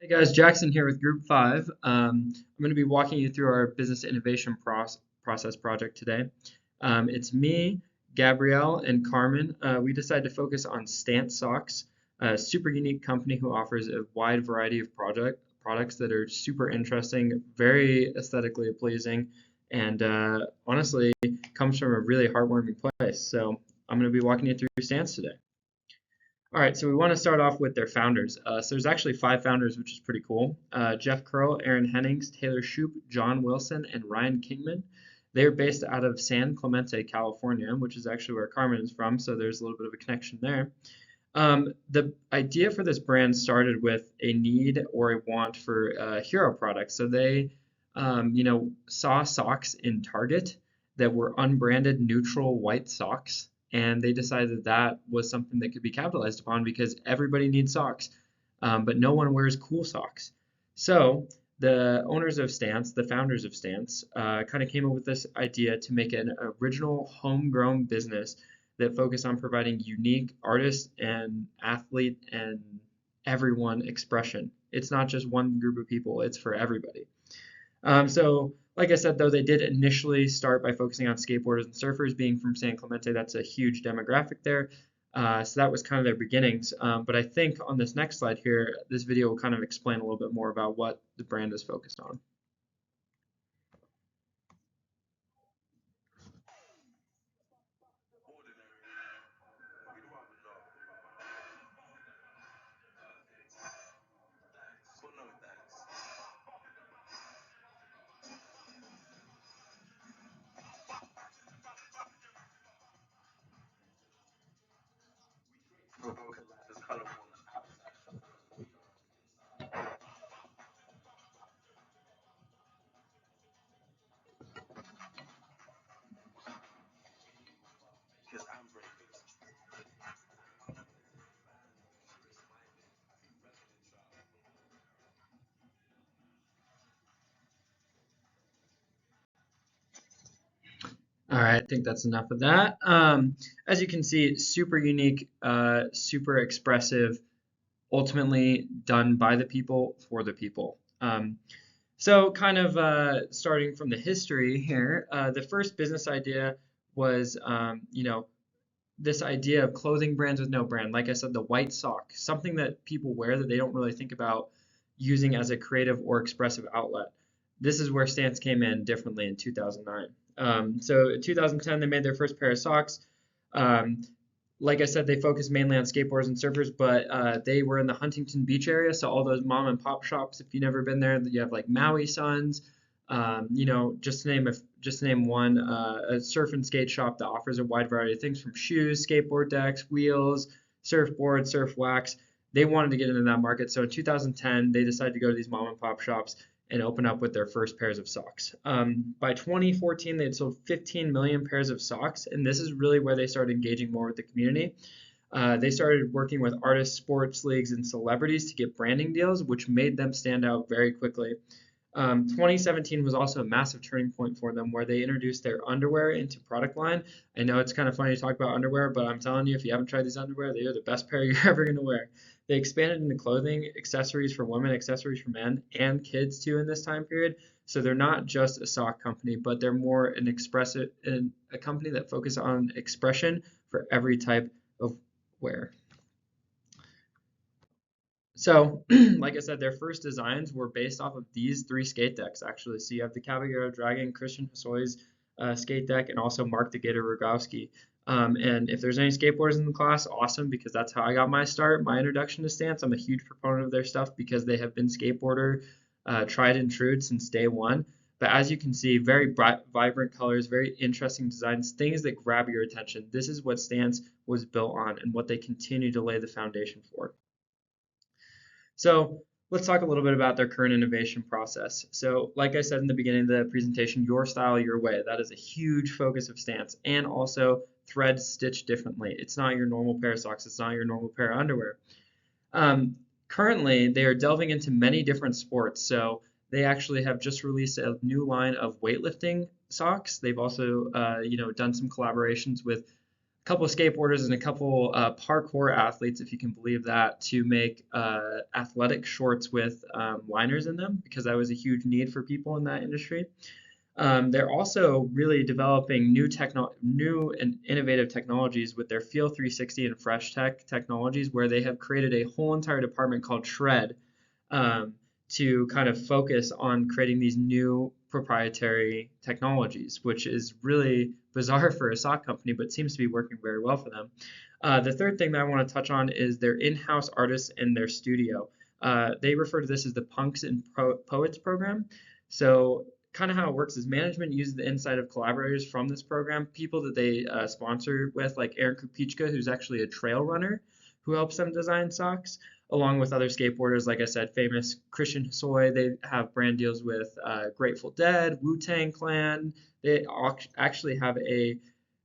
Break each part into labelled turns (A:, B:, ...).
A: Hey guys, Jackson here with Group 5. I'm going to be walking you through our business innovation process project today. It's me, Gabrielle, and Carmen. We decided to focus on Stance Socks, a super unique company who offers a wide variety of products that are super interesting, very aesthetically pleasing, and honestly comes from a really heartwarming place. So I'm going to be walking you through Stance today. All right, so we want to start off with their founders. So there's actually 5 founders, which is pretty cool. Jeff Curl, Aaron Hennings, Taylor Shoup, John Wilson, and Ryan Kingman. They're based out of San Clemente, California, which is actually where Carmen is from, so there's a little bit of a connection there. The idea for this brand started with a need or a want for hero products. So they, saw socks in Target that were unbranded neutral white socks, and they decided that that was something that could be capitalized upon because everybody needs socks, but no one wears cool socks. So the owners of Stance, the founders of Stance, kind of came up with this idea to make an original homegrown business that focus on providing unique artist and athlete and everyone expression. It's not just one group of people, it's for everybody. So, like I said, though, they did initially start by focusing on skateboarders and surfers. Being from San Clemente, that's a huge demographic there. So that was kind of their beginnings. But I think on this next slide here, this video will kind of explain a little bit more about what the brand is focused on. All right, I think that's enough of that. As you can see, super unique, super expressive, ultimately done by the people for the people. So kind of starting from the history here, the first business idea was, this idea of clothing brands with no brand. Like I said, the white sock, something that people wear that they don't really think about using as a creative or expressive outlet. This is where Stance came in differently in 2009. So in 2010, they made their first pair of socks. Um, like I said, they focused mainly on skateboarders and surfers, but they were in the Huntington Beach area, so all those mom and pop shops. If you've never been there, you have like Maui Suns. Just to name one, a surf and skate shop that offers a wide variety of things from shoes, skateboard decks, wheels, surfboard, surf wax. They wanted to get into that market, so in 2010 they decided to go to these mom and pop shops and open up with their first pairs of socks. By 2014, they had sold 15 million pairs of socks, and this is really where they started engaging more with the community. They started working with artists, sports leagues, and celebrities to get branding deals, which made them stand out very quickly. 2017 was also a massive turning point for them where they introduced their underwear into product line. I know it's kind of funny to talk about underwear, but I'm telling you, if you haven't tried these underwear, they are the best pair you're ever going to wear. They expanded into clothing, accessories for women, accessories for men, and kids too in this time period. So they're not just a sock company, but they're more an expressive, a company that focuses on expression for every type of wear. So, like I said, their first designs were based off of these 3 skate decks, actually. So you have the Caballero Dragon, Christian Hossoi's skate deck, and also Mark the Gator Rogowski. And if there's any skateboarders in the class, awesome, because that's how I got my start, my introduction to Stance. I'm a huge proponent of their stuff because they have been skateboarder tried and true since day one. But as you can see, very bright, vibrant colors, very interesting designs, things that grab your attention. This is what Stance was built on and what they continue to lay the foundation for. So let's talk a little bit about their current innovation process. So like I said in the beginning of the presentation, your style, your way. That is a huge focus of Stance, and also threads stitched differently. It's not your normal pair of socks. It's not your normal pair of underwear. Currently, they are delving into many different sports. So they actually have just released a new line of weightlifting socks. They've also, done some collaborations with couple of skateboarders and a couple parkour athletes, if you can believe that, to make athletic shorts with liners in them because that was a huge need for people in that industry. They're also really developing new and innovative technologies with their Feel 360 and Fresh Tech technologies, where they have created a whole entire department called Shred um, to kind of focus on creating these new proprietary technologies, which is really bizarre for a sock company, but seems to be working very well for them. The third thing that I want to touch on is their in-house artists in their studio. They refer to this as the Punks and Poets program. So kind of how it works is management uses the insight of collaborators from this program, people that they sponsor with, like Aaron Kupichka, who's actually a trail runner, who helps them design socks, along with other skateboarders, like I said, famous Christian Hosoi. They have brand deals with Grateful Dead, Wu-Tang Clan. They actually have a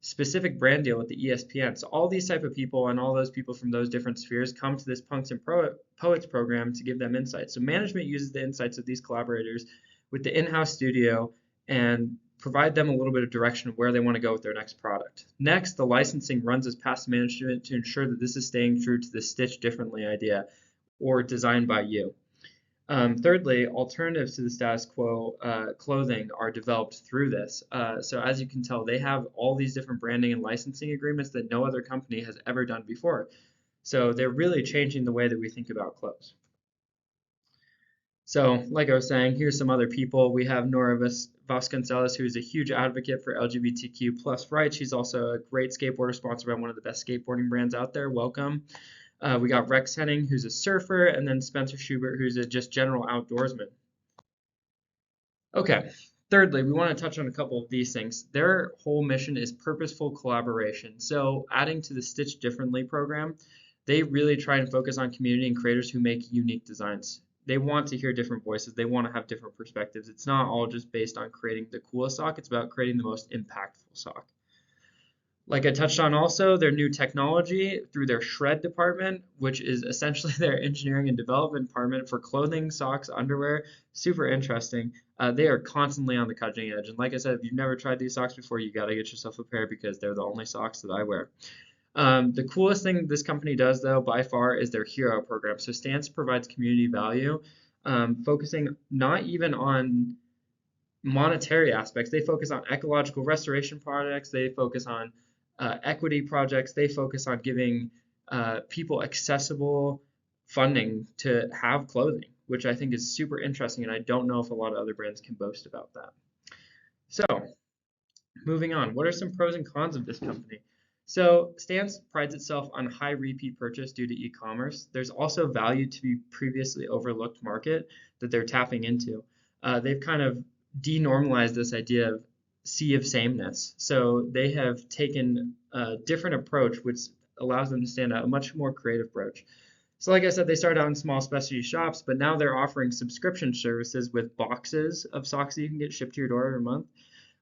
A: specific brand deal with the ESPN. So all these type of people and all those people from those different spheres come to this Punks and Poets program to give them insights. So management uses the insights of these collaborators with the in-house studio and provide them a little bit of direction of where they want to go with their next product. Next, the licensing runs as past management to ensure that this is staying true to the Stitch Differently idea or designed by you. Thirdly, alternatives to the status quo clothing are developed through this. So as you can tell, they have all these different branding and licensing agreements that no other company has ever done before. So they're really changing the way that we think about clothes. So, like I was saying, here's some other people. We have Nora Vasconcelos, who's a huge advocate for LGBTQ plus rights. She's also a great skateboarder sponsored by one of the best skateboarding brands out there. Welcome. We got Rex Henning, who's a surfer, and then Spencer Schubert, who's a just general outdoorsman. Okay. Thirdly, we want to touch on a couple of these things. Their whole mission is purposeful collaboration. So, adding to the Stitch Differently program, they really try and focus on community and creators who make unique designs. They want to hear different voices. They want to have different perspectives. It's not all just based on creating the coolest sock. It's about creating the most impactful sock. Like I touched on also, their new technology through their Shred department, which is essentially their engineering and development department for clothing, socks, underwear. Super interesting. They are constantly on the cutting edge. And like I said, if you've never tried these socks before, you got to get yourself a pair because they're the only socks that I wear. The coolest thing this company does, though, by far, is their Hero program. So Stance provides community value, focusing not even on monetary aspects. They focus on ecological restoration projects. They focus on equity projects. They focus on giving people accessible funding to have clothing, which I think is super interesting, and I don't know if a lot of other brands can boast about that. So, moving on, what are some pros and cons of this company? So Stance prides itself on high repeat purchase due to e-commerce. There's also value to the previously overlooked market that they're tapping into. They've kind of denormalized this idea of sea of sameness. So they have taken a different approach, which allows them to stand out, a much more creative approach. So like I said, they started out in small specialty shops, but now they're offering subscription services with boxes of socks that you can get shipped to your door every month.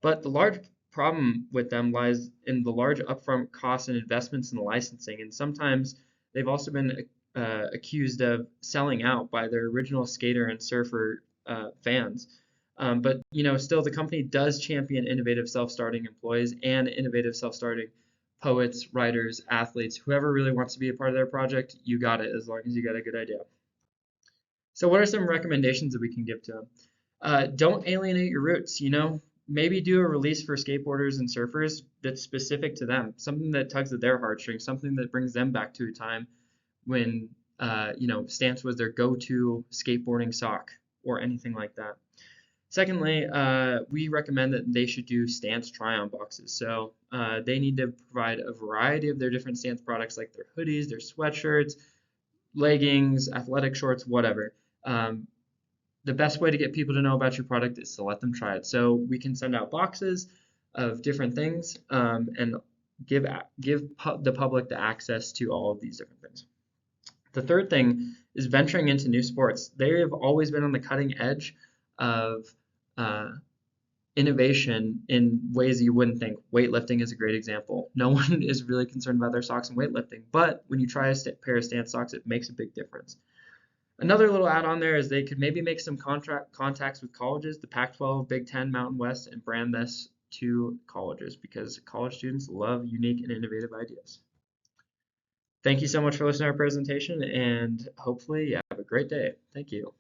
A: But the large problem with them lies in the large upfront costs and investments in the licensing, and sometimes they've also been accused of selling out by their original skater and surfer fans. But still, the company does champion innovative self-starting employees and innovative self-starting poets, writers, athletes, whoever really wants to be a part of their project. You got it, as long as you got a good idea. So, what are some recommendations that we can give to them? Don't alienate your roots. Maybe do a release for skateboarders and surfers that's specific to them, something that tugs at their heartstrings, something that brings them back to a time when Stance was their go-to skateboarding sock or anything like that. Secondly, we recommend that they should do Stance try-on boxes. So they need to provide a variety of their different Stance products, like their hoodies, their sweatshirts, leggings, athletic shorts, whatever. The best way to get people to know about your product is to let them try it. So we can send out boxes of different things and give the public the access to all of these different things. The third thing is venturing into new sports. They have always been on the cutting edge of innovation in ways you wouldn't think. Weightlifting is a great example. No one is really concerned about their socks in weightlifting, but when you try a pair of Stance socks, it makes a big difference. Another little add-on there is they could maybe make some contacts with colleges, the Pac-12, Big Ten, Mountain West, and brand this to colleges because college students love unique and innovative ideas. Thank you so much for listening to our presentation, and hopefully you have a great day. Thank you.